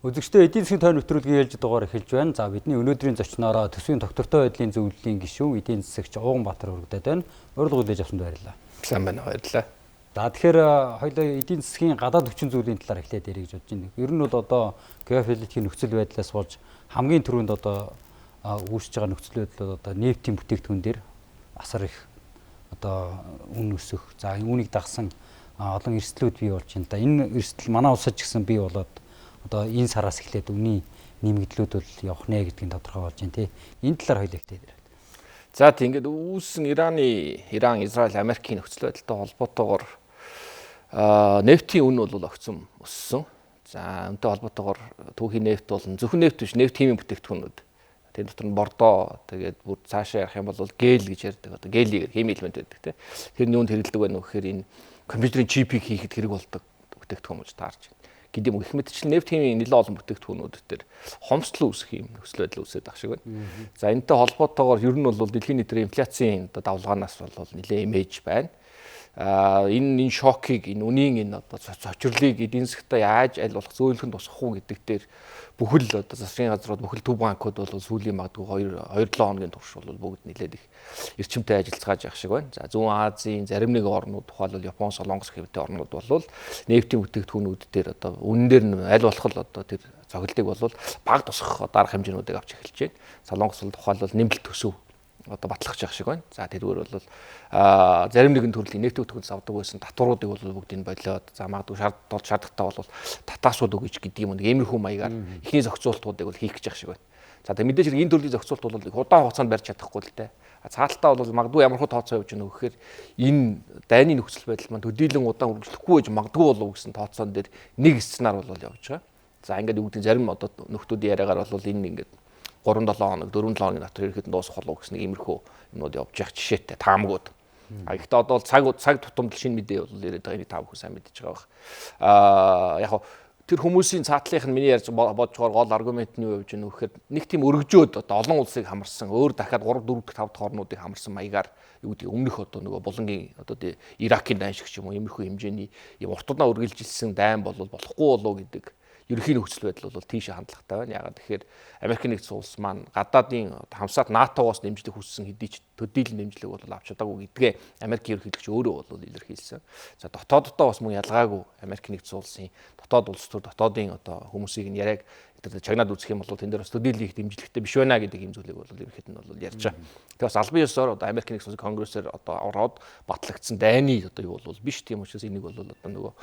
Үзэгчдээ эдийн засгийн тойрон нэвтрүүлгийн ээлжид дугаар эхэлж байна. За бидний өнөөдрийн зочноор төсвийн доктортой байдлын зөвлөлийн гишүүн эдийн засагч Ууганбаатар хүрэгдээд байна. Урилга хүлээж авсанд баярлалаа. Сайн байна, баярлалаа. За тэгэхээр хоёулаа эдийн засгийн гадаад хүчин зүйлийн талаар эхлээд ярих гэж бодож байна. Ер нь бол одоо геополитикийн нөхцөл байдлаас болж хамгийн түрүүнд одоо үүсэж байгаа нөхцөл байдал одоо нефтийн бүтээгдэхүүн дээр асар их одоо үн өсөх. За үүнийг дагсан олон эрсдлүүд бий болж байна. Энэ эрсдэл манай улсад ч гэсэн бий болоод одоо энэ сараас эхлээд үний нэмэгдлүүд бол явах нэ гэдгийг тодорхой болж байна тий. Энэ талаар хоёул ихтэй дээр. За тийм ингээд үүссэн Иран, Израиль, Америкийн нөхцөл байдалтай холбоотойгоор нефтийн үн бол огцом өссөн. За өнтэй холбоотойгоор түүхийн нефт болон зөвхөн нефт биш, нефт химийн бүтээгдэхүүнүүд. Тэр дотор нь бордоо, тэгээд бүр цаашаа ярих юм бол гел гэж ярьдаг. Одоо гелигээр хими элемент байдаг тий. Тэр нь юунд хэрэглэдэг вэ нөхөр энэ компьютерийн чипийг хийхэд хэрэг болдог бүтээгдэхүүн гэж таарч байна. Гэдэм их мэтчлэн нефт химийн нэлээд олон бүтээгдэхүүнүүд дээр хомсдол үүсэх юм нөхцөл байдал үүсээд ах шиг байна. За энэтэй холбоотойгоор ер нь бол дэлхийн нийтийн инфляцийн давлгаанаас бол нэлээд имиж байна. Энэ шокийг энэ үнийн энэ одоо цочрлыг эдийн засгтаа яаж аль болох зөөлөхөнд тусах уу гэдэг дээр бүхэл одоо засгийн газрууд бүхэл төв банкуд бол сүүлийн магадгүй 2-7 хоногийн турш бол бүгд нэлээд их эрчимтэй ажиллацгааж явах шиг байна. За Зүүн Азийн зарим нэг орнууд тухайлбал Япон, Солонгос хэвтэй орнууд бол нефтийн бүтээгдэхүүнүүд дээр одоо үнэн дээр нь аль болох л одоо тэр цогцлтыг бол баг тусах дарга хэмжээнүүдийг авч эхэлж байна. Солонгос бол тухайлбал нэмэлт төсөв одоо батлах жах шиг байна. За тэргээр бол зарим нэгэн төрлийн нефтийн бүтээгдэхүүнс авдаг байсан татваруудыг бол бүгдийг болоод за магадгүй шаардлагатай бол татаасууд өгч гэдэг юм нэг иймэрхүү маягаар ихний зохицуултуудыг бол хийх гэж ах шиг байна. За тэгээ мэдээж энэ төрлийн зохицуулт бол удаан хугацаанд барьж чадахгүй л дээ. Цаалтаа бол магадгүй ямархуу тооцоо явж гэнэ гэхээр энэ дайны нөхцөл байдал маань төдийлөн удаан үргэлжлэхгүй байж магадгүй болов гэсэн тооцоон дээр нэг сценар бол явж байгаа. За ингээд үгдийн зарим одоо нөхдүүдийн яриагаар бол энэ ингээд 3-7 хоног 4-7 хоногийн дотор ирэхэд дуусах болов гэсэн иймэрхүү юмнууд явж явах жишээтэй таамагуд. Гэхдээ одоо цаг тутамд шинэ мэдээ бол яриад байгаа. Та бүхэн сайн мэдж байгаа. Яг тэр хүмүүсийн цаатлынх нь миний ярьж бодож байгаа гол аргумент нь юу явж гэнэ вэ гэхээр нэг тийм өргөжөөд одоо олон улсыг хамарсан өөр дахиад 3 4 5 дахь орнуудыг хамарсан маягаар юу гэдэг өмнөх одоо нөгөө булангийн одоо Иракийн дайн шиг ч юм уу иймэрхүү хэмжээний юм уртудаа үргэлжилсэн дайн болохгүй болов гэдэг ерөнхий нөхцөл байдал бол тийш хандлагатай байна. Яагаад тэгэхээр Америк нэгдсэн улс маань гадаадын хамсаад НАТО-гоос нэмжлэг хүссэн хэдий ч төдийлөн нэмжлэг бол авч чадаагүй гэдгээ Америкийн ерөнхийлөгч өөрөө бол илэрхийлсэн. За дотооддоо бас мөн ялгаагүй Америк нэгдсэн улсын дотоод улс төр дотоодын одоо хүмүүсийг нь яриаг чагнаад үзэх юм бол тэн дээр бас төдийлөн их дэмжлэгтэй биш байна гэдэг юм зүйлийг бол ерөнхийд нь бол ярьж байгаа. Тэгээ бас албан ёсоор одоо Америк нэгдсэн улсын конгрессээр одоо ороод батлагдсан дайны одоо юу бол биш тийм учраас энийг бол одоо нөгөө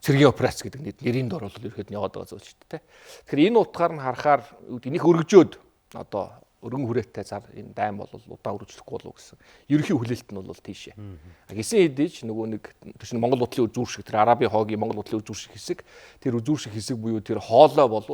цэргийн операц гэдэг нэрийн дор бол ерөөд нь яваад байгаа зүйл шүү дээ. Тэгэхээр энэ утгаар нь харахаар энийх өргөжөөд одоо өргөн хүрээтэй зар энэ дайм бол удаан үргэлжлэхгүй болов гэсэн ерөнхий хүлээлт нь бол тийшээ. Гисэн хэдий ч нөгөө нэг тэр чинь Монгол худлын үзүүр шиг тэр Арабын хоогийн Монгол худлын үзүүр шиг хэсэг тэр үзүүр шиг хэсэг буюу тэр хоолой бол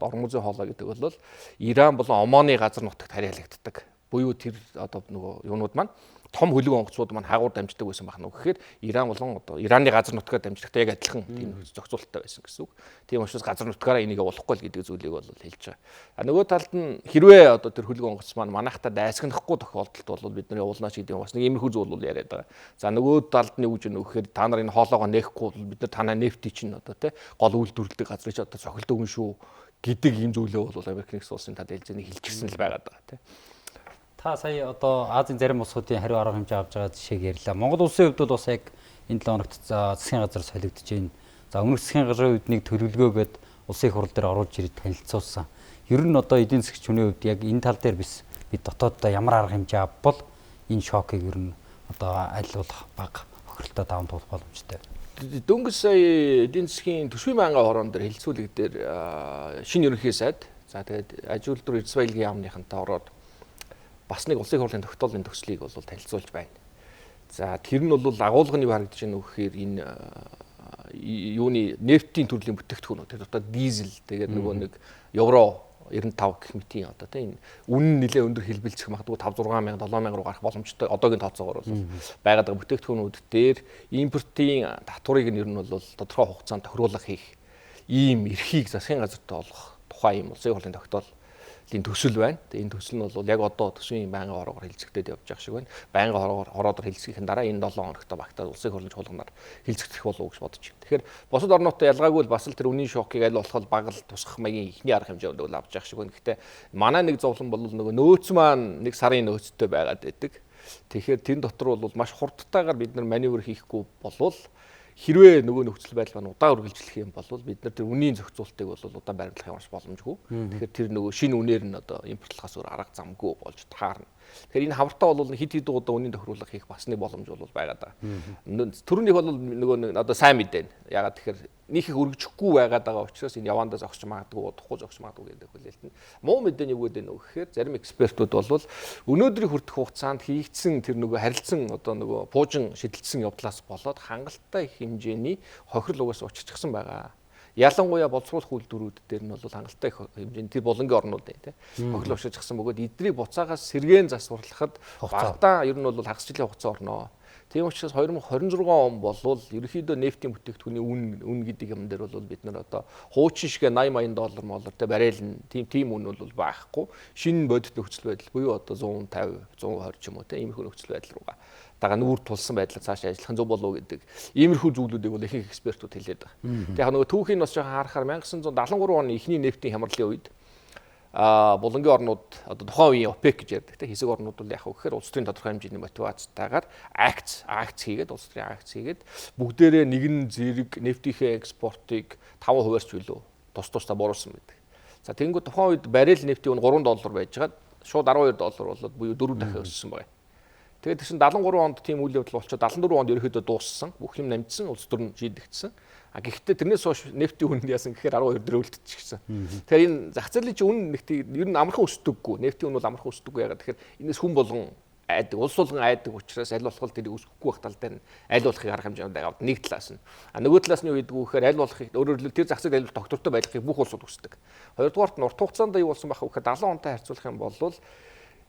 ормон зүйн хоолой гэдэг бол Иран болон Оманы газар нутагт харьяалагддаг. Буюу тэр одоо нөгөө юунууд маань том хөлөг онгоцууд маань хаагуур дамждаг байсан бахна. Гэхээр Иран болон одоо Ираны газар нутгаар дамждагтай яг адилхан тийм зохицуулттай байсан гэсэн үг. Тийм учраас газар нутгаараа энийг болохгүй л гэдэг зүйлийг бол хэлж байгаа. Нөгөө талд нь хэрвээ одоо тэр хөлөг онгоц маань манайхтаа дайсагнахгүй тохиолдолд бол бид нар явуулнаа ч гэдэг юм бас нэг иймэрхүү зүйл бол яриад байгаа. За нөгөө талд нь юу гэж нөхөхээр та нар энэ хоолоогоо нээхгүй бол бид нар танаа нефтий чинь одоо тий гол үйлдвэрлэдэг газрыг ч одоо цохилдог юм шүү гэдэг ийм зүйлээ бол Америк нэгдсэн улсын тал хэлжээний хэлчихсэн л байгаад байгаа тий. Та сая одоо Азийн зарим улсуудын хариу арга хэмжээ авч байгаа жишээг ярьлаа. Монгол улсын хувьд бол бас яг энэ 7 хоногт засгийн газар солигдож байна. За өмнөх засгийн газрын үед нэг төлөвлөгөөгээд улсын хурал дээр оруулж ирээд танилцуулсан. Ер нь одоо эдийн засгч хүний хувьд яг энэ тал дээр бид дотооддоо ямар арга хэмжээ авбал энэ шокыг ер нь одоо айлуулах баг хохиролтой даван туулах боломжтой. Дөнгөж сая эдийн засгийн төсвийн байнгын хорон дээр хэлэлцүүлэг дээр шинэ ерөнхий сайд за тэгээд аж үйлдвэр эрдэс баялагын яамныхантай ороод бас нэг улсын хурлын тогтоолын төслийг бол танилцуулж байна. За тэр нь бол агуулгын юу харагдаж байна вэ гэхээр энэ юуны нефтийн төрлийн бүтээгдэхүүнүүд тэр дотор дизель тэгээд нөгөө нэг евро 95 гэх мэтийн одоо тийм үнэн нэлээ өндөр хэлбэлцэх магадгүй 5-6 мянга 7 мянга руу гарах боломжтой одоогийн тооцоогоор бол байгаад байгаа бүтээгдэхүүнүүд дээр импортын татварыг нь ер нь бол тодорхой хугацаанд тохируулах хийх ийм эрхийг засгийн газарт олгох тухай юм улсын хурлын тогтоол төсөл байна. Энэ төсөл нь бол яг одоо төсвийн байнгын хороогоор хилцэгдээд явж байгаа шиг байна. Байнгын хороодор хилцэхийн дараа энэ 7 хоногт багтаад улсын хурлын чуулганаар хилцэгдэх болов уу гэж бодож байна. Тэгэхээр бусад орнуудтай ялгаагүй л бас л тэр үнийн шокыг аль болох багал тусгах маягийн ихний арга хэмжээнд бол авч явах шиг байна. Гэхдээ манай нэг зовлон бол нөгөө нөөц маань нэг сарын нөөцтэй байгаад байдаг. Тэгэхээр тэн дотор бол маш хурдтайгаар бид нар маневр хийхгүй болвол хэрвээ нөгөө нөхцөл байдал маань удаан үргэлжлэх юм бол бид нар тэр үнийн зохицуултыг бол удаан баримтлах юмш боломжгүй. Тэгэхээр тэр нөгөө шинэ үнээр нь одоо импортлохоос өөр арга замгүй болж таарна. Тэгэхээр энэ хавартаа бол хид хид удаа үнийн тохируулга хийх бас нэг боломж бол байгаад байгаа. Төрөнийх бол нөгөө одоо сайн мэдэн. Ягаад тэгэхээр нийх их өргөжихгүй байгаад байгаа учраас энэ явандаа зогсож магадгүй, удахгүй зогсож магадгүй гэдэг хүлээлт нь. Муу мэдээний юу гэдэг нь гэхээр зарим экспертүүд бол өнөөдрийн хүртэх хугацаанд хийгдсэн тэр нөгөө харилцан одоо нөгөө буужин шидэлцсэн явдлаас болоод хангалттай их хэмжээний хохирол угаас учирчихсан байгаа. Ялангуяа боловсруулах үйлдвэрүүд дээр нь бол хангалттай их хэмжээний тэр булангийн орнууд тийм хохирол учирчихсан бөгөөд эдний буцаагаас сэргээн засварлахад багтаа ер нь бол хагас жилийн хугацаа орно. Тийм учраас 2026 он болвол ерөнхийдөө нефтийн бүтээгдэхүүний үн гэдэг юм дээр бол бид нар одоо хуучин шиг $80 молор те баррел нь тийм үн бол байхгүй. Шинэ бодит нөхцөл байдал буюу одоо 150 120 ч юм уу те иймэрхүү нөхцөл байдал руугаа дагаа нүүр тулсан байдлаар цааш ажиллах нь зөв болов уу гэдэг иймэрхүү зүйлүүдийг бол ихэнх экспертүүд хэлээд байгаа. Тэгээ яг нөгөө түүхийн бас жоохон харахаар 1973 оны эхний нефтийн хямралын үед булангийн орнууд одоо тухайн үеийн ОПЕК гэж ярьдаг те хэсэг орнууд бол яг гэхээр улс төрийн тодорхой хэмжээний мотивацтайгаар акц хийгээд улс төрийн акц хийгээд бүгдээрээ нэгэн зэрэг нефтийнхээ экспортыг 5%-аар ч билүү тусдаа бууруулсан байдаг. За тэгэнгүүт тухайн үед баррел нефтийн үн $3 байжгаад шууд $12 болоод буюу 4 дахин өссөн байна. Тэгээд тэгсэн 73 онд тийм үйл явдал болчиход 74 онд ерөөхдөө дууссан. Бүх юм намжсан, улс төр нь шийдэгдсэн. Гэхдээ тэрнээс хойш нефтийн үн яасан гэхээр 12 дээр өлтчихсэн. Тэгэхээр энэ зах зээлийн чинь үн нефтийн ер нь амархан өсдөггүй. Нефтийн үн бол амархан өсдөггүй ягаад тэгэхээр энэс хүн болгон айдаг, улс болгон айдаг учраас аль болох тэрийг өсгөхгүй байх тал дээр нь аль болохыг арга хэмжээнд аваад нэг талаас нь. Нөгөө талаас нь юу гэдэг вэ гэхээр аль болохыг өөрөөр хэлбэл тэр зах зээл аль болох тогтвортой байдлыг бүх улсууд хүсдэг. Хоёрдугаарт нь урт хугацаанд юу болсон байх вэ гэхээр 70 онтой харьцуулах юм бол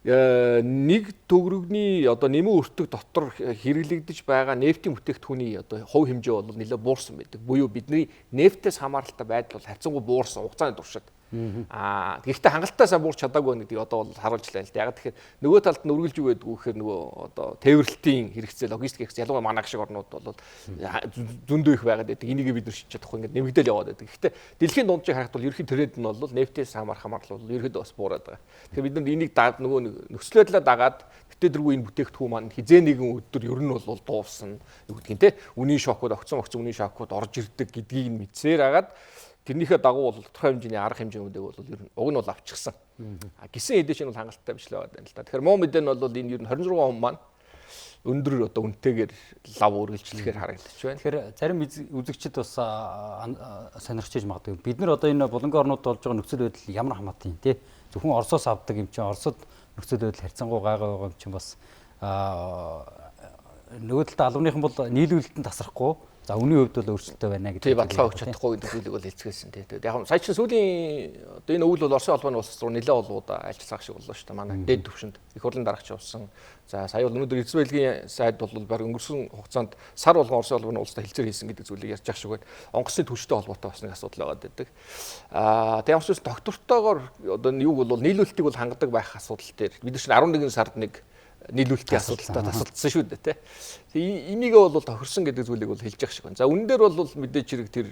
нэг төгрөгний одоо нэмэн өртөг дотор хэрэглэгдэж байгаа нефтийн бүтээгдэхүүний одоо хувь хэмжээ бол нэлээд буурсан байдаг. Буюу бидний нефтээс хамааралтай байдал бол харьцангуй буурсан хугацааны туршид. Гэхдээ хангалттай сайн буурч чадаагүй гэдгийг одоо бол харуулж байна л да. Яг тэгэхээр нөгөө талд нь үргэлж юу байдгүй гэхээр нөгөө одоо тээвэрлэлтийн хэрэгцээ, логистик хэрэгцээ ялангуяа манай шиг орнууд бол зөндөө их байгаад байдаг. Энийг бид нар шийдэж чадахгүй ингээд нэмэгдэл яваад байдаг. Гэхдээ дэлхийн дунджийг харахад бол ерөнхий тренд нь бол нефтээс хамаарал бол ерөнхийдөө бас буураад байгаа. Тэгэхээр бид нар энийг нөгөө нөхцөл байдлаа дагаад бүтээдэргүй энэ бүтээгдэхүүн маань хизээ нэгэн өдөр ер нь бол дуусна гэдгийг те үнийн шокууд огцон үнийн шокууд орж ирдэг гэдгийг мэдсээр агаад тэрнийхээ дагуу бол тодорхой хэмжээний арга хэмжээнүүдийг бол ер нь уг нь бол авчихсан. Гисэн эдэж нь бол хангалттай биш л байгаа юм л да. Тэгэхээр муу мэдээ нь бол энэ ер нь 26 он маань өндөр одоо үнэтэйгээр лав үргэлжлэхээр харагдаж байна. Тэгэхээр зарим үзэгчид бас сонирхож иж магадгүй. Бид нар одоо энэ булангийн орнууд болж байгаа нөхцөл байдал ямар хамаатай юм те. Зөвхөн Оросоос авдаг юм чинь Оросод нөхцөл байдал харьцангуй гайгүй байгаа юм чинь бас нөгөө талд албаныхан бол нийлүүлэлтэн тасрахгүй. За үнийн хувьд бол өөрчлөлттэй байна гэдэг. Тийм баталгаа өгч чадахгүй гэдэг зүйлийг бол хэлцгээсэн тийм. Яг сая чинь сүүлийн одоо энэ өвөл бол Оросын холбооны улс руу нэлээд олгуудаа ажиллах шиг боллоо шүү дээ. Манай дээд түвшинд их хурлын дарагч явсан. За сая бол өнөөдөр Эзэн байлгийн сайд бол баг өнгөрсөн хугацаанд сар болгон Оросын холбооны улстай хэлцээр хийсэн гэдэг зүйлийг ярьж ах шиг байна. Онгоцны түвштэй холбоотой бас нэг асуудал байгаад байдаг. Тэгээ ямарчсан доктортойгоор одоо юу бол нийлүүлэлтийг бол хангадаг байх асуудал дээр бид чинь 11 сард нэг нийлүүлэлтийн асуудалтай тасалдсан шүү дээ тий. Энийг бол тохирсон гэдэг зүйлийг бол хэлж явах шиг байна. За үнэн дээр бол мэдээж хэрэг тэр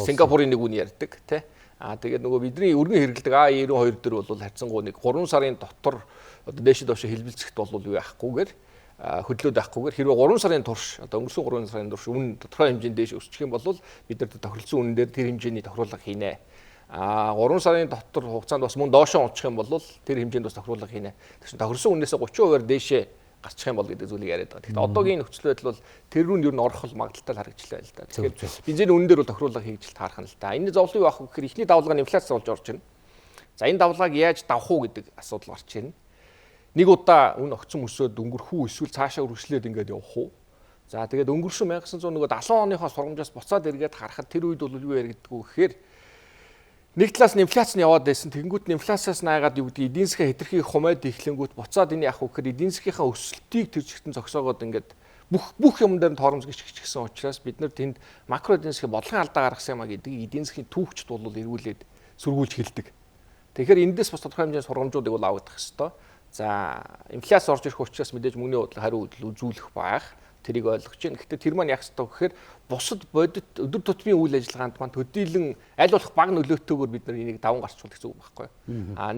Сингапурын нэг үн ярьдаг тий. Тэгээд нөгөө бидний өргөн хэрэглэдэг А92 дээр бол харьцангуй нэг 3 сарын дотор одоо дээшээ доошо хэлбэлцэхт бол юу яахгүйгээр хөдлөөд авахгүйгээр хэрвээ 3 сарын турш одоо өнгөрсөн 3 сарын турш үн тодорхой хэмжээнд дээш өсчих юм бол бид нар тохиролцсон үнэн дээр тэр хэмжээний тохируулга хийнэ. 3 сарын дотор хугацаанд бас мөн доошоо унчих юм бол тэр хэмжээнд бас тохируулга хийнэ. Тэгсэн тохирсон үннээс 30% дээшээ гарчих юм бол гэдэг зүйлийг яриад байгаа. Тэгэхээр одоогийн нөхцөл байдал бол тэр рүү ер нь орох магадaltaй харагдчихлаа л да. Тэгэхээр бензиний үнэн дээр бол тохируулга хийж таарах нь л да. Энэ зовлон юу ах вэ гэхээр ихний давлага нь инфляц болж орж ирнэ. За энэ давлгааг яаж давах уу гэдэг асуудал гарч ирнэ. Нэг удаа үн огцон өсөөд өнгөрөх үү эсвэл цаашаа үргэлжлээд ингээд явах уу? За тэгээд өнгөрсөн 1970 оныхоо сургамжаас буцаад эргээд харахад тэр үед бол юу яригддаг вэ гэхээр нэг талаас нь инфляц нь яваад байсан. Тэгэнгүүт нь инфляцаас найгаад юу гэдэг эдийн засгийн хэтэрхий хумайд ихлэнгүүт буцаад энэ яах вэ гэхээр эдийн засгийнхаа өсөлтийг тэр чигтэн зогсоогоод ингээд бүх юм дээр нь тоормсгож гिचгсэн учраас бид нар тэнд макро эдийн засгийн бодлогын алдаа гаргасан юм а гэдгийг эдийн засгийн түүхчд бол эргүүлээд сөргүүлж хэлдэг. Тэгэхээр эндээс бас тодорхой хэмжээний сургамжуудыг бол авах хэрэгтэй. За инфляц орж ирэх учраас мэдээж мөнгөний бодлого хариу үйлдэл үзүүлэх байх. Тэрийг ойлгож байна. Гэхдээ тэр маань яг хэвээр гэхээр бусад бодит өдөр тутмын үйл ажиллагаанд маань төдийлөн аль болох бага нөлөөтэйгээр бид нар энийг даван гарчуулах гэсэн үг байхгүй.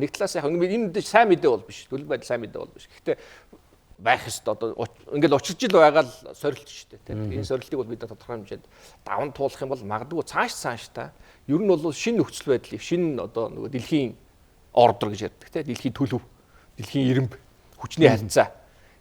Нэг талаас яг энэ мэдээж сайн мэдээ бол биш. Төлөв байдал сайн мэдээ бол биш. Гэхдээ байх ёстой одоо ингээл учирч ил байгаа л сорилт шүү дээ. Энэ сорилтыг бол бид тодорхой хэмжээнд даван туулах юм бол магадгүй цааш та ер нь бол шинэ нөхцөл байдлыг шинэ одоо нөгөө дэлхийн ордер гэж ярьдаг те дэлхийн төлөв, дэлхийн ирэмб, хүчний харьцаа.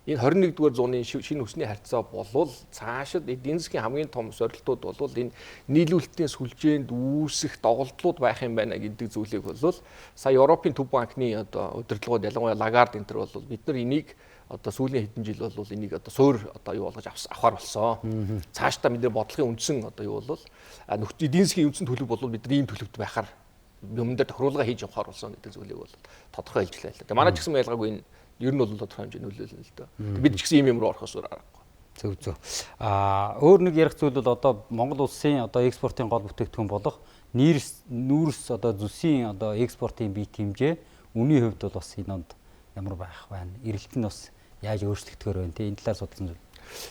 Энэ 21-р зууны шинэ хүчний харьцаа болвол цаашид эдийн засгийн хамгийн том сорилтууд болвол энэ нийлүүлэлтийн сүлжээнд үүсэх доголдлууд байх юм байна гэдэг зүйлийг болвол сая Европын төв банкны одоо удирдлагууд ялангуяа Лагард энэ төр болвол бид нар энийг одоо сүүлийн хэдэн жил бол энийг одоо суур одоо юу болгож авахар болсон. Цаашдаа бидний бодлогын үндсэн одоо юу бол эдийн засгийн үндсэн төлөв бол бид нар ийм төлөвт байхаар юм дээр тохируулга хийж явахаар болсон гэдэг зүйлийг бол тодорхой хэлжлээ л. Тэгээ манай ч гэсэн ялгаагүй энэ ер нь бол тодорхой хэмжээний нөлөөлнө л дээ. Бид ч гэсэн ийм руу орохоос аргагүй. Зөв. Өөр нэг ярих зүйл бол одоо Монгол улсын одоо экспортын гол бүтээгдэхүүн болох нүүрс одоо зүсийн одоо экспортын бие хэмжээ үнийн хувьд бол бас энэ онд ямар байх байна? Эрэлт нь бас яаж өөрчлөгдөхөөр байна те энэ талаар судалсан зүйл.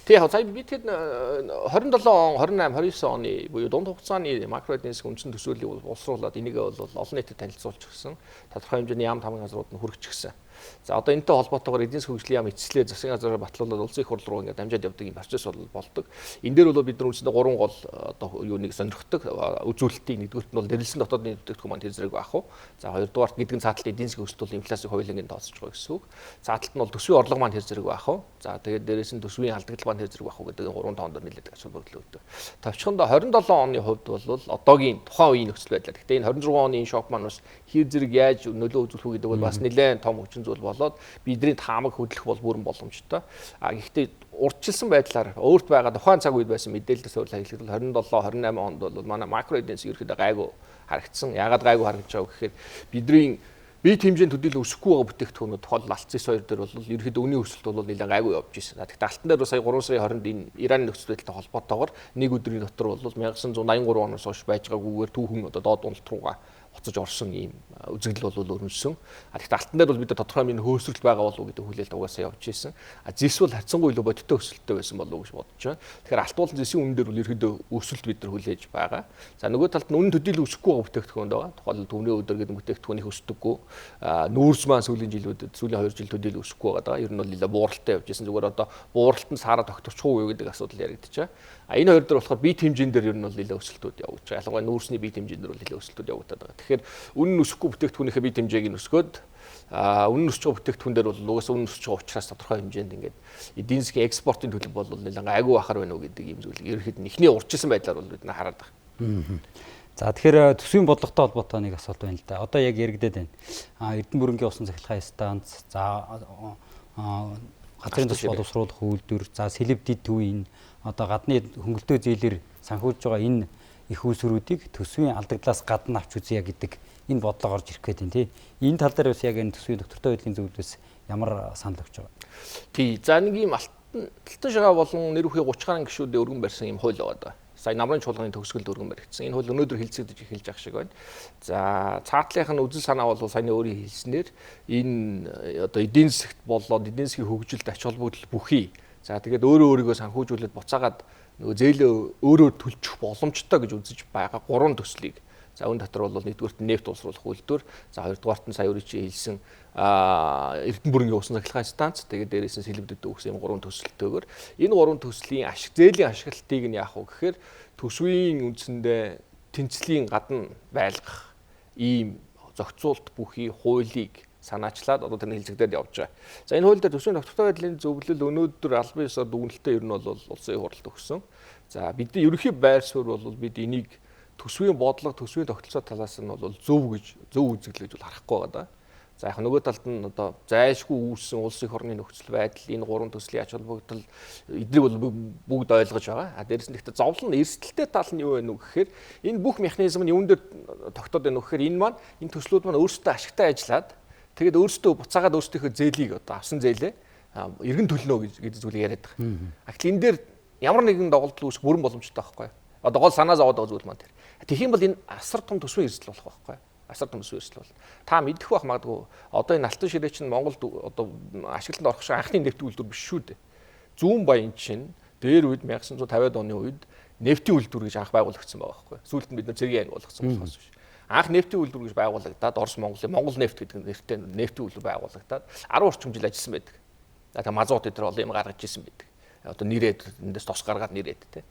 Тэгээ яг сая би тэгэд 27 он 28 29 оны буюу дунд хугацааны макро эдийн засгийн үндсэн төсөөллийг боловсруулад энийг бол олон нийтэд танилцуулж гисэн. Тодорхой хэмжээний яам тамгын газрууд нь хүргэчихсэн. За одоо энэтэй холбоотойгоор эдийн засгийн хөгжлийн яам эцэслээ засгийн газраар батлуулаад улсын их хурл руу ингээд дамжаад явдаг юм процесс болдог. Энэ дээр бол бид нар үндсэндээ 3 гол одоо юуныг сонирхдаг үзүүлэлтийг нэгдүгürt нь бол нэрлсэн дотоодны бүтээгдэхүүн маань тэр зэрэг байх уу. За хоёрдугаарт нэгдгэн цааталт эдийн засгийн өсөлт бол инфляцийг хоёулангийн тооцож байгаа гэсэн үг. Цааталт нь бол төсвийн орлого маань тэр зэрэг байх уу. За тэгээд дээрээс нь төсвийн алдагдал маань тэр зэрэг байх уу гэдэг 3 тоонд нийлээд асуул бодлоо өгдөг. Товчхондоо 27 оны хувьд бол одоогийн тухайн үеийн нөхцөл байдал. Гэхдээ энэ 26 оны шок маань бас хэр зэрэг яаж нөлөө үзүүлэх үү гэдэг бол бас нэлээд том хүчин зүйл болоод бидний таамаг хөдлөх бол бүрэн боломжтой. Гэхдээ урьдчилсан байдлаар өөрт байгаа тухайн цаг үед байсан мэдээлэлээс өөрөөр хэлбэл 27 28 онд бол манай макро эдийн засаг ерөөхдөө гайгүй харагдсан. Яагаад гайгүй харагдаж байгаа вэ гэхээр бидний бие хэмжээнд төдийлөн өсөхгүй байгаа бүтээгдэхүүнүүд тухайн алтцын соёр дээр бол ерөөхдөө үнийн өсөлт бол нэлээд гайгүй явж ирсэн. Тэгэхдээ алтан дээр сая 3 сарын 20-нд энэ Ираны нөхцөл байдалтай холбоотойгоор нэг өдрийн дотор бол 1983 оноос хойш байж байгаагүйгээр түүхэн одоо доод уналт руугаа буцаж орсон ийм үзэгдэл бол өрнөсөн. Тэгэхдээ алтан дээр бол бид тодорхой хэмжээний хөөсрөл байгаа болов уу гэдэг хүлээлт угаасаа явж ирсэн. Зэс бол харьцангуй илүү бодиттой өсөлттэй байсан болов уу гэж бодож байна. Тэгэхээр алт уулын зэсийн үнэн дээр бол ерөөдөө өсөлт бид нар хүлээж байгаа. За нөгөө талд нь үнэн төдийлөн өсөхгүй байгаа бүтээгдэхүүн байгаа. Тухайлбал төвний өдөр гэдэг бүтээгдэхүүн их өсдөггүй. Нүүрс маань сүүлийн жилүүдэд сүүлийн 2 жил төдийлөн өсөхгүй байгаа. Ер нь бол нэлээд бууралтай явж ирсэн. Зүгээр одоо бууралт нь саараа тогтворчих уу юу гэдэг асуудал яригдчихаа. Энэ хоёр дээр болохоор бие хэмжээнд дээр ер нь бол нэлээд өсөлтүүд явж байгаа. Ялангуяа нүүрсний бие хэмжээнд дээр бол нэлээд өсөлтүүд явагдаад байгаа. Тэгэхээр үнэн өсөхгүй бүтээгдэхүүнийхээ бие хэмжээг нь өсгөөд үнэн өсөж байгаа бүтээгдэхүүн дээр бол угаасаа үнэн өсөж байгаа учраас тодорхой хэмжээнд ингээд эдийн засгийн экспортын төлөв бол нэлээд айгүй бахар байна уу гэдэг ийм зүйлийг ерөөхдөө эхний урьдчилсан байдлаар бол бид нар хараад байгаа. За тэгэхээр төсвийн бодлоготой холбоотой нэг асуулт байна л да. Одоо яг яригдээд байна. Эрдэнэ бүрэнгийн усан цахилгаан станц, за газрын төсөв боловсруулах үйлдвэр, за сэлэв дид төвийн одоо гадны хөнгөлтөө зээлээр санхүүжж байгаа энэ их үүсвэрүүдийг төсвийн алдагдлаас гадна авч үзье гэдэг энэ бодлого орж ирэх гээд байна тий. Энэ тал дээр бас яг энэ төсвийн доктортой байдлын зөвлөлөөс ямар санал өгч байгаа. Тий. За нэг юм алтан шагаа болон нэр бүхий 30 гаруй гишүүдэд өргөн барьсан юм хууль байгаа даа. Сая намрын чуулганы төгсгөлд өргөн баригдсан. Энэ хууль өнөөдөр хэлцэгдэж эхэлж ах шиг байна. За цаатлынх нь үзэл санаа бол саяны өөрийн хэлснээр энэ одоо эдийн засгт болоод эдийн засгийн хөгжилд ач холбогдол бүхий. За тэгээд өөрийгөө санхүүжүүлээд буцаагаад нөгөө зээлээ өөрөөр төлчих боломжтой гэж үзэж байгаа 3 төслийг. За энэ дотор бол нэгдүгээрт нефт улсруулах үйлдвэр, за хоёрдугаарт нь сая өөрийн хэлсэн Эрдэнэ бүрэнгийн усан цахилгаан станц, тэгээд дээрээс нь сэлбэдэд өгсөн 3 төсөлтөөр энэ 3 төслийн зээлийн ашиглалтыг нь яах вэ гэхээр төсвийн үндсэндээ тэнцлийн гадна байлгах ийм зохицуулт бүхий хуулийг санаачлаад одоо тэр хэлцэгдээд явж байгаа. За энэ хууль дээр төсвийн доктортой байдлын зөвлөл өнөөдөр албан ёсоор дүгнэлтээ ер нь бол улсын хурлд өгсөн. За бидний ерөнхий байр суурь бол бид энийг төсвийн бодлого, төсвийн тогтолцоо талаас нь бол зөв үзэгдэл гэж бол харахгүй байгаа да. За яг нөгөө талд нь одоо зайлшгүй үүссэн улс их орны нөхцөл байдал, энэ 3 төслийн ач холбогдол эднийг бол бүгд ойлгож байгаа. Дээрээс нь гэхдээ зовлон эрсдэлтэй тал нь юу вэ гэхээр энэ бүх механизм нь юун дээр тогтоод байна вэ гэхээр энэ маань энэ төслүүд маань өөрсдөө ашигтай ажиллаад тэгээд өөрсдөө буцаагаад өөрсдийнхөө зээлийг одоо авсан зээлээ эргэн төлнө гэдэг зүйлийг яриад байгаа. Гэтэл энэ дээр ямар нэгэн доголдол үүсэх бүрэн боломжтой байхгүй юу? Одоо гол санаа зовоод байгаа зүйл маань тэр. Тэгэх юм бол энэ асар том төсвийн эрсдэл болох байхгүй юу? асар том суурьшил бол. Та мэдэх байх магадгүй одоо энэ алтан ширээ чинь Монголд одоо ашиглалтанд орох шиг анхны нефтийн үйлдвэр биш шүү дээ. Зүүн баян чинь дээр үед 1950-аад оны үед нефтийн үйлдвэр гэж анх байгуулагдсан байгаа байхгүй. Сүүлд нь бид нар цэргийн анги болгосон болохоос биш. Анх нефтийн үйлдвэр гэж байгуулагдаад Орос Монголын Монгол нефт гэдэг нэртэй нефтийн үйлдвэр байгуулагдаад 10 орчим жил ажилласан байдаг. Тэгээ мазут эдгээр олон юм гаргаж ирсэн байдаг. Одоо нэрээд эндээс тос гаргаад нэрээд тий.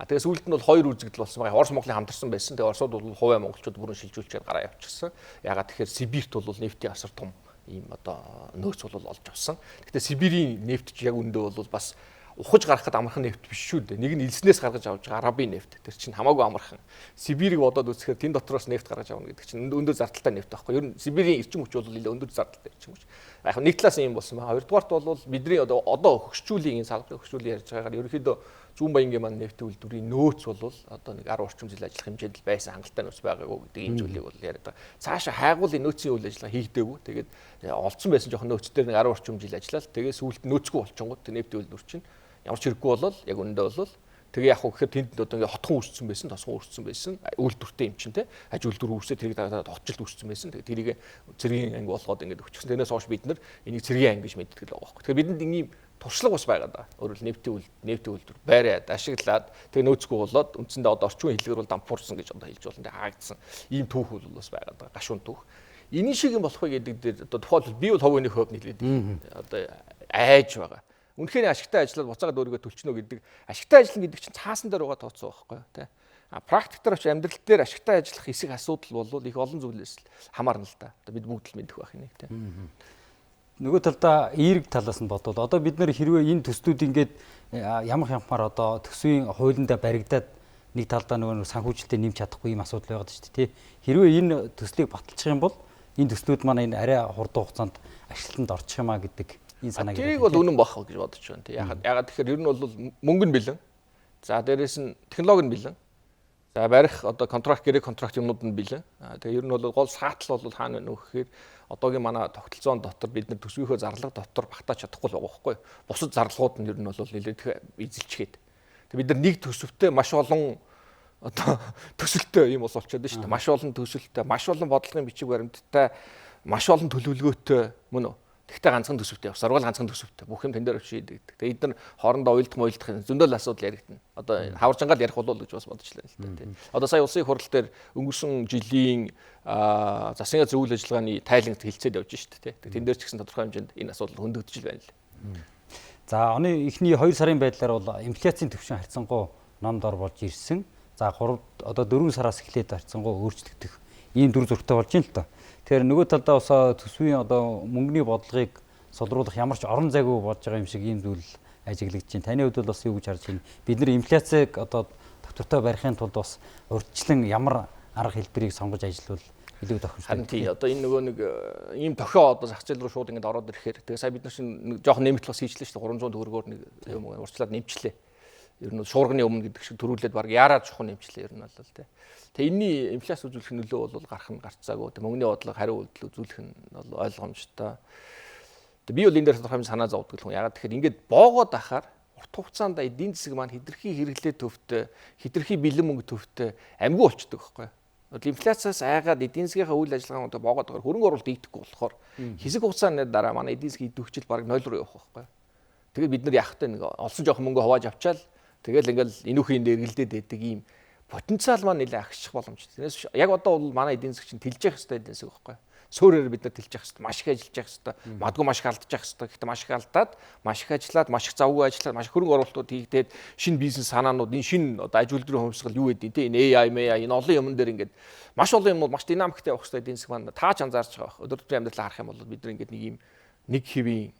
Тэгээс сүүлд нь бол хоёр үзэгдэл болсон байгаа. Орос Монголын хамтарсан байсан. Тэгээ Оросууд бол хувиа монголчууд бүрэн шилжүүлчихэд гараа явуулчихсан. Ягаад тэгэхээр Сибирт бол нефтийн асар том ийм одоо нөөц бол олж авсан. Гэхдээ Сибирийн нефт ч яг үндэ бол бас ухаж гаргахад амархан нефт биш шүү дээ. Нэг нь элснээс гаргаж авч байгаа арабын нефт. Тэр чинь хамаагүй амархан. Сибирийг бодоод үзэхээр тэн дотроос нефт гаргаж авна гэдэг чинь өндөр зардалтай нефт байхгүй. Ер нь Сибирийн эрчим хүч бол нэлээд өндөр зардалтай эрчим хүч. Яг нэг талаас нь юм болсон байна. Хоёрдугаарт бол бидний одоо хөгжчүүлийн энэ салбарын хөгжчүүлийн ярьж байгаагаар ерөнхийдөө зүүн баянгийн маань нефтийн үйлдвэрийн нөөц бол одоо нэг 10 орчим жил ажиллах хэмжээнд л байсан хангалттай нөөц байгаагүй гэдэг ийм зүйлийг бол яриад байгаа. Цаашаа хайгуулын нөөцийн үйл ажиллагаа хийгдээгүй. Тэгээд олцсон байсан жоохон нөөцдөр нэг 10 орчим жил ажиллаад тэгээд сүүлд нөөцгүй болчихгоо нефтийн үйлдвэр чинь ямар ч хэрэггүй болол яг үндэ бол тэгээ яг хөө гэхээр тэнд одоо ингээ хотхон үүссэн байсан, тосхон үүссэн байсан, үйлдвэртэй юм чинь те. Аж үйлдвэр үүсээ тэрийг дагаад хотчлд үүссэн байсан. Тэгээ тэрийг цэргийн анги болгоод ингээ өчсөн. Тэрнээс хойш бид нар энийг цэргийн анги гэж мэддэг л байгаа байхгүй. Тэгэхээр бидэнд ийм туршлага бас байгаа да. Өөрөөр нефтийн үйлдвэр байраад, ашиглаад тэгээ нөөцгүй болоод үндсэндээ одоо орчин хэллэгээр бол дампуурсан гэж одоо хэлж болно. Тэгээ хаагдсан. Ийм түүх бол бас байгаа да. Гашуун түүх. Эний шиг юм болох вэ гэдэг дээр одоо тухайлбал би бол хувийн хувьд нийлээд одоо айж байгаа. Үнэхээр ашигтай ажиллаад буцаагаад өөрийгөө төлчнө гэдэг ашигтай ажиллана гэдэг чинь цаасан дээр байгаа тооцоо байхгүй тий. Практик дээр очиж амьдрал дээр ашигтай ажиллах хэсэг асуудал бол их олон зүйлээс л хамаарна л да. Одоо бид бүгд л мэдэх байх нэг тий. Нөгөө талдаа эерэг талаас нь бодвол одоо бид нэр хэрвээ энэ төслүүд ингээд ямаар одоо төсвийн хуулиндаа баригдаад нэг талдаа нөгөө санхүүжилтээ нэмж чадахгүй юм асуудал байгаад шүү дээ тий. Хэрвээ энэ төслийг баталчих юм бол энэ төслүүд маань энэ арай хурдан хугацаанд ашиглалтанд орчих юмаа гэдэг энэ санааг. Тэрийг бол үнэн бах гэж бодож байна тий. Ягаад тэгэхээр ер нь бол мөнгө нь бэлэн. За дээрэс нь технологи нь бэлэн. За барих одоо контракт гэрээ контракт юмнууд нь бэлэн. Тэгээ ер нь бол гол саатал бол хаана вэ гэхээр одоогийн манай тогтолцоон дотор бид нар төсвийнхөө зарлага дотор багтааж чадахгүй л байгаа байхгүй. Бусад зарлагууд нь ер нь бол нэлээд эзэлчгээд. Тэгээ бид нар нэг төсөвтэй маш олон одоо төсөлтөө юм бол болчиход байна шүү дээ. Маш олон төсөлттэй, маш олон бодлогын бичиг баримттай, маш олон төлөвлөгөөтэй мөн үү? Тэгтээ ганцхан төсөвтэй явах. Сургууль ганцхан төсөвтэй. Бүх юм тэн дээр очиж хийдэг. Тэгээ эдгээр хоорондоо уйлдах зөндөл асуудал яригдана. Одоо хаваржангаал ярих болов гэж бас бодчихлаа л да тийм. Одоо сая улсын хурал дээр өнгөрсөн жилийн засгийн зөвлөл ажиллагааны тайланг хэлцээд явж шүү дээ тийм. Тэн дээр ч гэсэн тодорхой хэмжээнд энэ асуудал хөндөгдөж л байна л. За оны эхний 2 сарын байдлаар бол инфляцийн түвшин харьцангуй номд ор болж ирсэн. За 3 одоо 4 сараас эхлээд харьцангуй өөрчлөгдөх ийм дүр зурагтай болж байна л та. Тэгэхээр нөгөө талдаа бас төсвийн одоо мөнгөний бодлогыг солируулах ямар ч орон зайгүй болж байгаа юм шиг ийм зүйл ажиглагдаж байна. Таны хувьд бол бас юу гэж харж байна? Бид нар инфляцийг одоо тогтвортой барихын тулд бас урьдчилан ямар арга хэлбэрийг сонгож ажиллавал илүү тохиромжтой. Харин тий одоо энэ нөгөө нэг ийм тохио одоо зах зээл рүү шууд ингэж ороод ирэхээр тэгээ сая бид нар чинь жоохон нэмэлт бас хийчлээ шүү дээ 300 төгрөгөөр нэг юм урьдчилаад нэмчлээ. Ер нь шуурганы өмнө гэдэг шиг төрүүлээд баг яраад жоохон нэмчлээ ер нь бол тий. Тэгээ энэний инфляц үзүүлэх нөлөө бол гарах нь гарцаагүй. Тэгээ мөнгөний бодлого хариу үйлдэл үзүүлэх нь бол ойлгомжтой. Тэгээ би бол энэ дээр тодорхой хэмжээ санаа зовдөг л хүн. Ягаад тэгэхээр ингээд боогоод ахаар урт хугацаанд эдийн засаг маань хэтэрхий хэрэглээ төвтэй, хэтэрхий бэлэн мөнгө төвтэй амгүй болчдөг байхгүй. Инфляцаас айгаад эдийн засгийнхаа үйл ажиллагаануудаа боогоод ахаар хөрөнгө оруулалт ийдэхгүй болохоор хэсэг хугацааны дараа манай эдийн засгийн идэвхжил баг 0 руу явах байхгүй. Тэгээд бид нар яах вэ? Нэг олсон жоохон мөнгө хувааж авчаал тэгэл ингээл энүүхийн дээр эргэлдээд байдаг ийм потенциал маань нэлээд агших боломжтой. Тэрнээс яг одоо бол манай эдийн засаг чинь тэлж явах хэрэгтэй эдийн засаг байхгүй. Суурьээр бид нар тэлж явах хэрэгтэй, маш их ажиллаж явах хэрэгтэй, магадгүй маш их алдаж явах хэрэгтэй. Гэхдээ маш их алдаад, маш их ажиллаад, маш их завгүй ажиллаад, маш их хөрөнгө оруулалтууд хийгдээд шинэ бизнес санаанууд, энэ шинэ одоо аж үйлдвэрийн хувьсгал юу гэдэг те энэ AI, энэ олон юмн дээр ингээд маш олон юм бол маш динамиктэй явах хэрэгтэй эдийн засаг маань тааж анзаарч байгаа. Өдөр тутмын амьдралаа харах юм бол бид нар ингээд нэг юм нэг хэвийн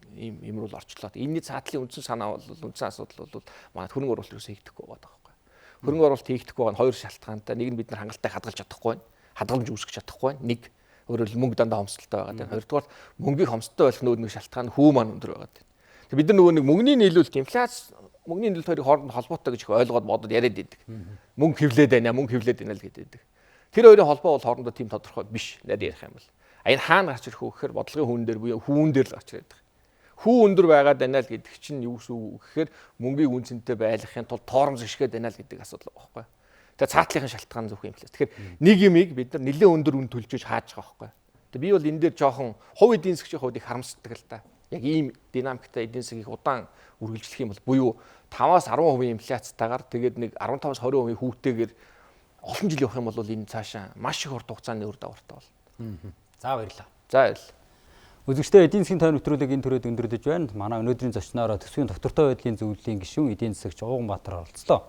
юм руу орчлоо. Энэний цаатлын үндсэн санаа бол үндсэн асуудал бол манай хөрөнгө оруулалт юусаа хийгдэхгүй байгаа байхгүй. Хөрөнгө оруулалт хийгдэхгүй байгаа нь хоёр шалтгаантай. Нэг нь бид нар хангалттай хадгалж чадахгүй байна. Хадгаламж үүсгэж чадахгүй байна. Нэг өөрөөр мөнгө дандаа хомсдолтой байгаа тийм. Хоёрдугаар мөнгийг хомсдолтой байх нөөд нэг шалтгаан хүү маань өндөр байгаа тийм. Тэг бид нар нөгөө нэг мөнгөний нийлүүлэлт инфляц мөнгөний нийлүүлэлт хоёрын хооронд холбоотой гэж ойлгоод бодод яриад идэг. Мөнгө хэвлээд байна, мөнгө хэвлээд байна л гэдэг. Тэр хоёрын холбоо бол хоорондоо тийм тодорхой биш надад ярих юм бол. Энэ хаана гарч ирэх вэ гэхээр бодлогын хүүн дээр буюу хүүн дээр л гарч ирээд байгаа. Хүү өндөр байгаад байна л гэдэг чинь юу гэсэн үг гэхээр мөнгийг үнцэнтэй байлгахын тулд тоормс ишгээд байна л гэдэг асуудал байгаа байхгүй. Тэгээ цаатлынхын шалтгаан зөвхөн инфляц. Тэгэхээр нэг юмыг бид нар нэлээд өндөр үн төлж хааж байгаа байхгүй. Тэгээ би бол энэ дээр жоохон хувь эдийн засгийн хувьд их харамсдаг л та. Яг ийм динамиктай эдийн засгийг удаан үргэлжлэх юм бол буюу 5-10% инфляцтайгаар тэгээд нэг 15-20% хүүтэйгээр олон жил явах юм бол энэ цаашаа маш их урт хугацааны үр дагавартай болно. За баярлалаа. За баярлалаа. Үзэгчдээ эдийн засгийн тойрог нэвтрүүлэг энэ төрөйд өндөрлөж байна. Манай өнөөдрийн зочноор төсвийн доктортой байдлын зөвлөлийн гишүүн эдийн засагч Ууган Баатар оролцлоо.